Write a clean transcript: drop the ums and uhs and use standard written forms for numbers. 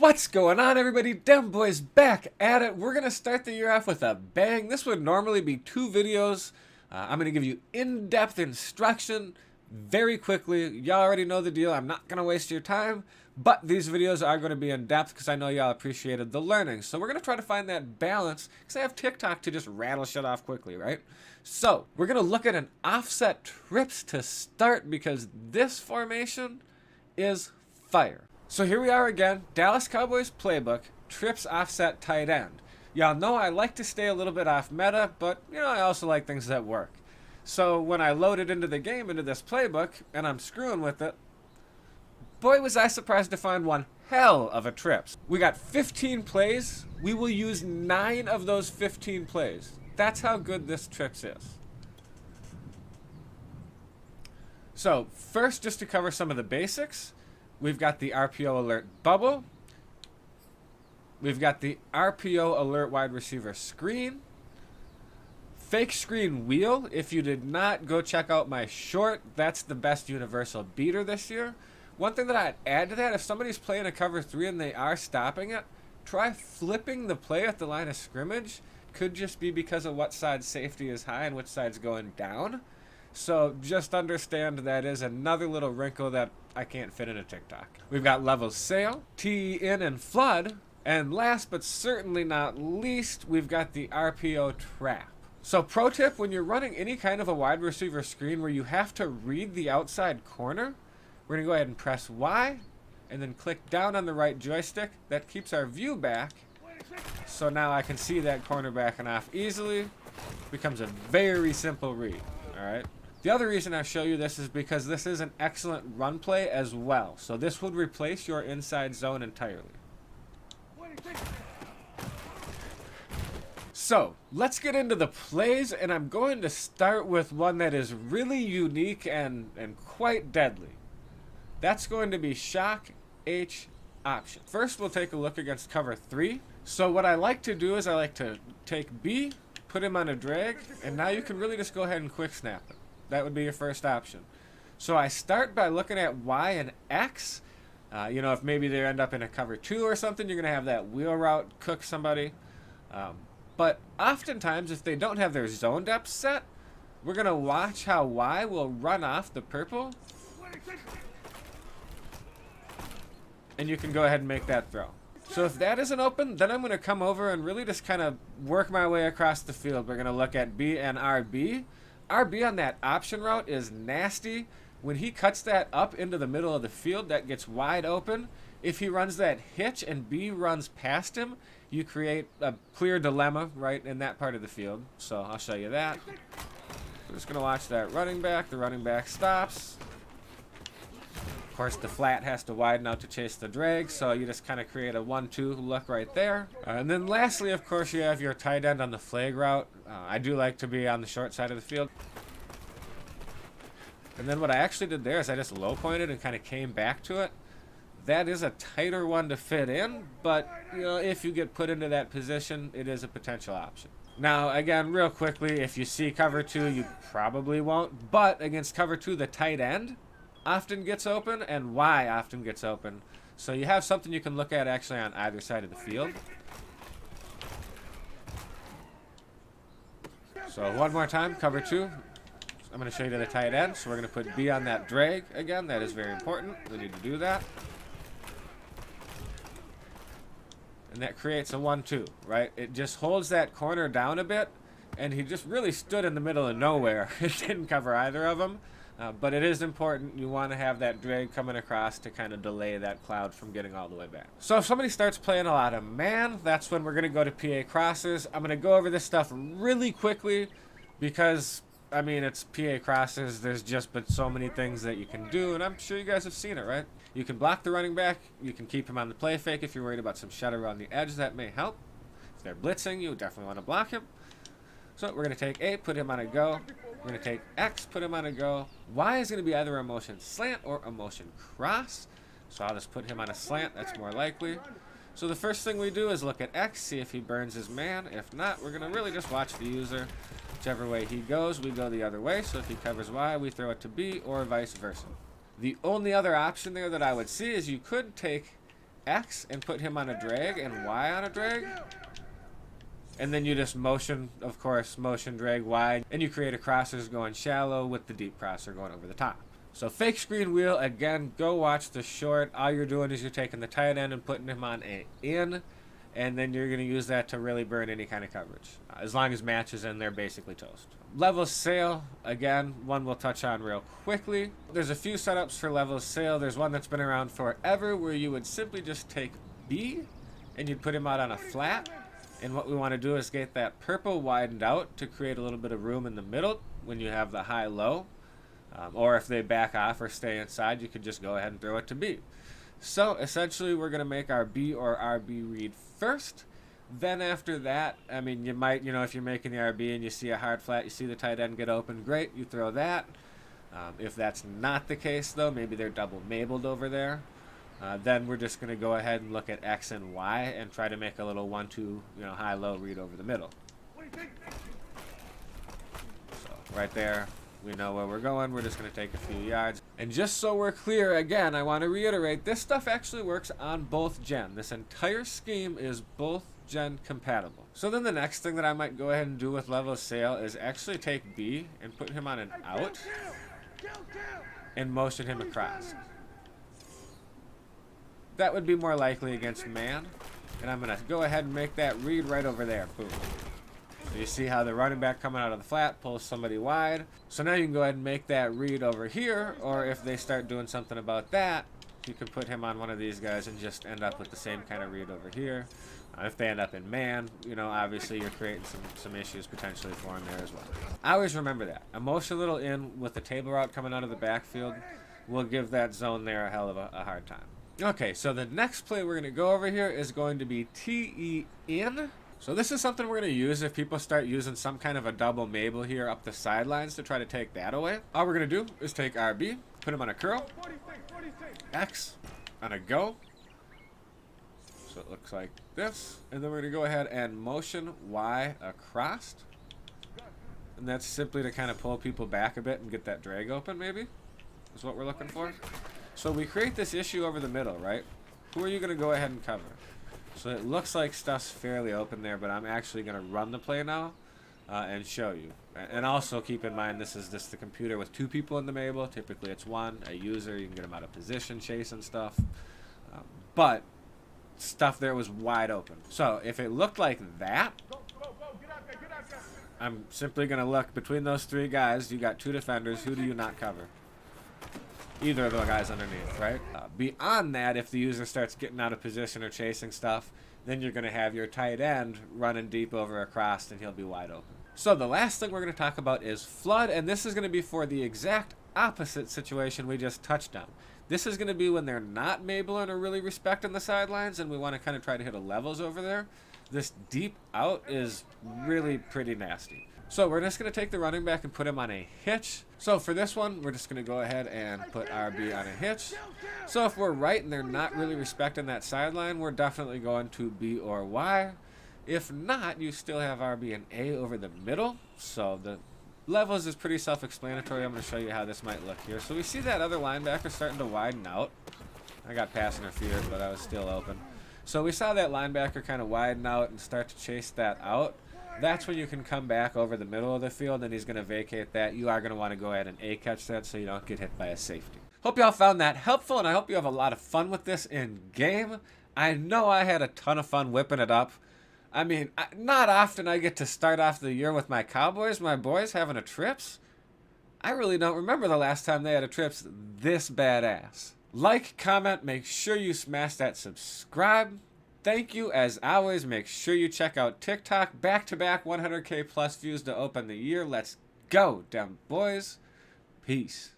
What's going on, everybody? Dem Boys back at it. We're gonna start the year off with a bang. This would normally be 2 videos. I'm gonna give you in-depth instruction very quickly. Y'all already know the deal. I'm not gonna waste your time, but these videos are gonna be in depth because I know y'all appreciated the learning. So we're gonna try to find that balance because I have TikTok to just rattle shit off quickly, right? So we're gonna look at an offset trips to start because this formation is fire. So here we are again, Dallas Cowboys playbook, trips offset tight end. Y'all know I like to stay a little bit off meta, but you know I also like things that work. So when I load it into the game, into this playbook, and I'm screwing with it, boy was I surprised to find one hell of a trips. We got 15 plays, we will use 9 of those 15 plays. That's how good this trips is. So first, just to cover some of the basics, we've got the RPO alert bubble. We've got the RPO alert wide receiver screen. Fake screen wheel. If you did not, go check out my short. That's the best universal beater this year. One thing that I'd add to that, if somebody's playing a cover 3 and they are stopping it, try flipping the play at the line of scrimmage. Could just be because of what side safety is high and which side's going down. So just understand that is another little wrinkle that I can't fit into TikTok. We've got level sail, TE in and flood, and last but certainly not least, we've got the RPO trap. So pro tip, when you're running any kind of a wide receiver screen where you have to read the outside corner, we're gonna go ahead and press Y and then click down on the right joystick. That keeps our view back. So now I can see that corner backing off easily. Becomes a very simple read, all right? The other reason I show you this is because this is an excellent run play as well. So this would replace your inside zone entirely. So let's get into the plays, and I'm going to start with one that is really unique and quite deadly. That's going to be shock H option. First, we'll take a look against cover 3. So what I like to do is I like to take B, put him on a drag, and now you can really just go ahead and quick snap it. That would be your first option. So I start by looking at Y and X. You know, if maybe they end up in a cover 2 or something, you're going to have that wheel route cook somebody. But oftentimes, if they don't have their zone depth set, we're going to watch how Y will run off the purple. And you can go ahead and make that throw. So if that isn't open, then I'm going to come over and really just kind of work my way across the field. We're going to look at B and RB. RB on that option route is nasty. When he cuts that up into the middle of the field, that gets wide open. If he runs that hitch and B runs past him, you create a clear dilemma right in that part of the field. So I'll show you that. We're just going to watch that running back. The running back stops. Of course, the flat has to widen out to chase the drag, so you just kind of create a 1-2 look right there. And then lastly, of course, you have your tight end on the flag route. I do like to be on the short side of the field. And then what I actually did there is I just low pointed and kind of came back to it. That is a tighter one to fit in, but you know, if you get put into that position, it is a potential option. Now, again, real quickly, if you see cover 2, you probably won't, but against cover 2, the tight end often gets open and Y often gets open. So you have something you can look at actually on either side of the field. So one more time, cover 2. I'm going to show you to the tight end. So we're going to put B on that drag again. That is very important. We need to do that. And that creates a 1-2, right? It just holds that corner down a bit. And he just really stood in the middle of nowhere. It didn't cover either of them. But it is important. You want to have that drag coming across to kind of delay that cloud from getting all the way back. So if somebody starts playing a lot of man, that's when we're going to go to PA crosses. I'm going to go over this stuff really quickly because, I mean, it's PA crosses. There's just been so many things that you can do, and I'm sure you guys have seen it, right? You can block the running back. You can keep him on the play fake if you're worried about some shut around the edge. That may help. If they're blitzing, you definitely want to block him. So we're going to take A, put him on a go. We're going to take X, put him on a go. Y is going to be either a motion slant or a motion cross. So I'll just put him on a slant. That's more likely. So the first thing we do is look at X, see if he burns his man. If not, we're going to really just watch the user. Whichever way he goes, we go the other way. So if he covers Y, we throw it to B or vice versa. The only other option there that I would see is you could take X and put him on a drag and Y on a drag. And then you just motion, of course, motion drag Y, and you create a crossers going shallow with the deep crosser going over the top. So fake screen wheel, again, go watch the short. All you're doing is you're taking the tight end and putting him on a in, and then you're going to use that to really burn any kind of coverage. As long as match is in there, basically toast. Level sail, again, one we'll touch on real quickly. There's a few setups for level sail. There's one that's been around forever where you would simply just take B and you'd put him out on a flat. And what we want to do is get that purple widened out to create a little bit of room in the middle when you have the high-low. Or if they back off or stay inside, you could just go ahead and throw it to B. So essentially, we're going to make our B or RB read first. Then after that, I mean, you might, if you're making the RB and you see a hard flat, you see the tight end get open, great, you throw that. If that's not the case, though, maybe they're double mabled over there. Then we're just going to go ahead and look at X and Y and try to make a little 1-2, high-low read over the middle. So right there, we know where we're going. We're just going to take a few yards. And just so we're clear, again, I want to reiterate, this stuff actually works on both gen. This entire scheme is both gen compatible. So then the next thing that I might go ahead and do with level sail is actually take B and put him on an out and motion him across. That would be more likely against man. And I'm going to go ahead and make that read right over there. Boom. So you see how the running back coming out of the flat pulls somebody wide. So now you can go ahead and make that read over here. Or if they start doing something about that, you can put him on one of these guys and just end up with the same kind of read over here. If they end up in man, obviously you're creating some issues potentially for him there as well. I always remember that. A motion little in with the table route coming out of the backfield will give that zone there a hell of a hard time. Okay, so the next play we're going to go over here is going to be TE in. So this is something we're going to use if people start using some kind of a double mabel here up the sidelines to try to take that away. All we're going to do is take RB, put him on a curl, X on a go. So it looks like this. And then we're going to go ahead and motion Y across. And that's simply to kind of pull people back a bit and get that drag open, maybe, is what we're looking for. So we create this issue over the middle, right? Who are you going to go ahead and cover? So it looks like stuff's fairly open there, but I'm actually going to run the play now and show you. And also keep in mind, this is just the computer with two people in the mabel. Typically it's one, a user. You can get them out of position, chasing stuff. But stuff there was wide open. So if it looked like that, I'm simply going to look between those three guys. You got two defenders. Who do you not cover? Either of the guys underneath, right? Beyond that, if the user starts getting out of position or chasing stuff, then you're going to have your tight end running deep over across, and he'll be wide open. So the last thing we're going to talk about is flood, and this is going to be for the exact opposite situation we just touched on. This is going to be when they're not mabling or really respecting the sidelines, and we want to kind of try to hit a levels over there. This deep out is really pretty nasty. So we're just going to take the running back and put him on a hitch. So for this one, we're just going to go ahead and put RB on a hitch. So if we're right and they're not really respecting that sideline, we're definitely going to B or Y. If not, you still have RB and A over the middle. So the levels is pretty self-explanatory. I'm going to show you how this might look here. So we see that other linebacker starting to widen out. I got pass interfered, but I was still open. So we saw that linebacker kind of widen out and start to chase that out. That's when you can come back over the middle of the field, and he's going to vacate that. You are going to want to go ahead and A-catch that so you don't get hit by a safety. Hope y'all found that helpful, and I hope you have a lot of fun with this in game. I know I had a ton of fun whipping it up. I mean, not often I get to start off the year with my Cowboys, my boys, having a trips. I really don't remember the last time they had a trips this badass. Like, comment, make sure you smash that subscribe. Thank you, as always. Make sure you check out TikTok. Back-to-back 100K plus views to open the year. Let's go, them boys. Peace.